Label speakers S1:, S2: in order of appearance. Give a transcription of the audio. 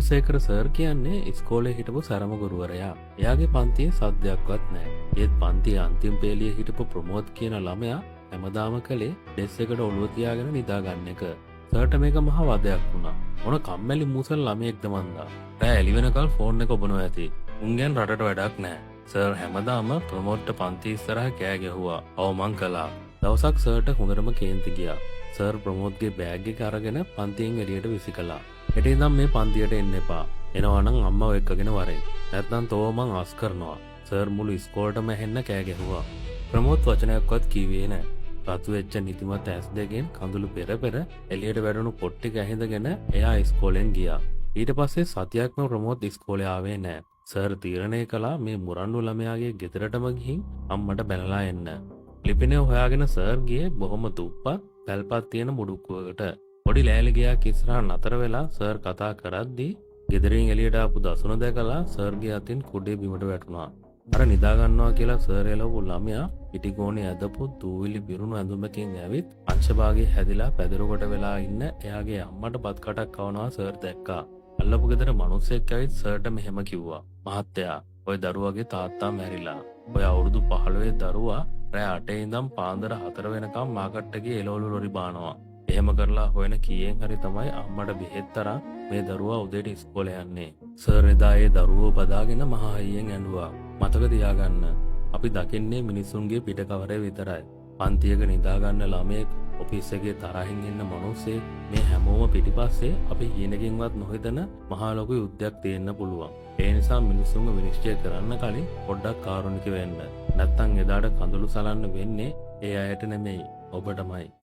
S1: Gunasekara sir කියන්නේ ඉස්කෝලේ හිටපු සරම ගුරුවරයා. එයාගේ පන්තියේ සද්දයක්වත් නැහැ. ඒත් පන්තියේ අන්තිම පේලියේ හිටපු ප්‍රමෝද් කියන ළමයා හැමදාම කලේ ඩෙස් එකට ඔළුව තියාගෙන නිදා ගන්න එක. සර්ට මේක මහ වදයක් වුණා. මොන කම්මැලි මූසල් ළමයෙක්ද මන්දා. රෑ එළි වෙනකල් ෆෝන් එක ඔබනවා ඇති. උන්ගෙන් රටට වැඩක් නැහැ. සර් හැමදාම ප්‍රමෝඩ්ට පන්ති ඉස්සරහ කෑ ගැහුවා. අවමන් කළා. දවසක් සර්ට හොඳටම කේන්ති ගියා. සර් ප්‍රමෝද්ගේ බෑග් එක අරගෙන පන්තියෙන් එළියට විසිකලා. හෙට ඉඳන් මේ පන්තියට එන්න එපා. එනවා නම් අම්මව එක්කගෙන වරෙන්. නැත්නම් තෝ මං අස් කරනවා. සර් මුළු ඉස්කෝලේටම ඇහෙන්න කෑ ගැහුවා. ප්‍රමෝද් වචනයක්වත් කිව්වේ නැහැ. රතු වෙච්ච නිදිමත ඇස් දෙකෙන් කඳුළු පෙර පෙර එළියට වැටුණු පොට්ටි ඇහිඳගෙන එයා ඉස්කෝලෙන් ගියා. ඊට පස්සේ සතියක්ම ප්‍රමෝද් ඉස්කෝලේ ආවේ නැහැ. සර් තීරණය කළා මේ මුරණ්ඩු ළමයාගේ ගෙදරටම ගිහින් අම්මට බැනලා එන්න. ලිපිනේ හොයාගෙන සර් ගියේ බොහොම තුප්පත් පැල්පත් තියෙන මුඩුක්කුවකට. පොඩි ලෑලි ගයක් ඉස්සරහ නතර වෙලා සර් කතා කරද්දී ගෙදරින් එළියට ආපු දසුන දැකලා සර්ගේ අතින් කුඩේ බිමට වැටුණා. අර නිදා ගන්නවා කියලා සර් එළවපු ළමයා පිටිගෝණේ ඇදපු දූවිලි බිරුණු ඇඳුමකින් ඇවිත් අංශභාගයේ හැදිලා පැදරකට වෙලා ඉන්න එයාගේ අම්මට බත් කටක් කවනවා සර් දැක්කා. අල්ලපු ගෙදර මිනිස්සෙක් ඇවිත් සර්ට මෙහෙම කිව්වා. මහත්තයා, ඔය දරුවගේ තාත්තා මැරිලා. ඔය අවුරුදු 15 දරුවා රෑ 8 ඉඳන් පාන්දර 4 වෙනකම් මාකට් එකේ එළවලු ලොරි බානවා. එහෙම කරලා හොයන කීයෙන් හරි තමයි අම්මට බෙහෙත් තරම් මේ දරුවා උදේට ඉස්කෝලේ යන්නේ. සර් එදා ඒ දරුවෝ බදාගෙන මහා හයියෙන් ඇඬුවා. මතක තියාගන්න. අපි දකින්නේ මිනිසුන්ගේ පිටකවරේ විතරයි. පන්තියක නිදා ගන්න ළමයෙක්, ඔෆිස් එකේ තරහින් ඉන්න මිනිස්සෙක්, මේ හැමෝම පිටිපස්සේ අපි හීනකින්වත් නොහිතන මහා ලොකු යුද්ධයක් තියෙන්න පුළුවන්. ඒ නිසා මිනිසුන්ව විනිශ්චය කරන්න කලින් පොඩ්ඩක් කාරුණික වෙන්න. නැත්තම් එදාට කඳුළු සලන්න වෙන්නේ ඒ අයට නෙමෙයි, ඔබටමයි.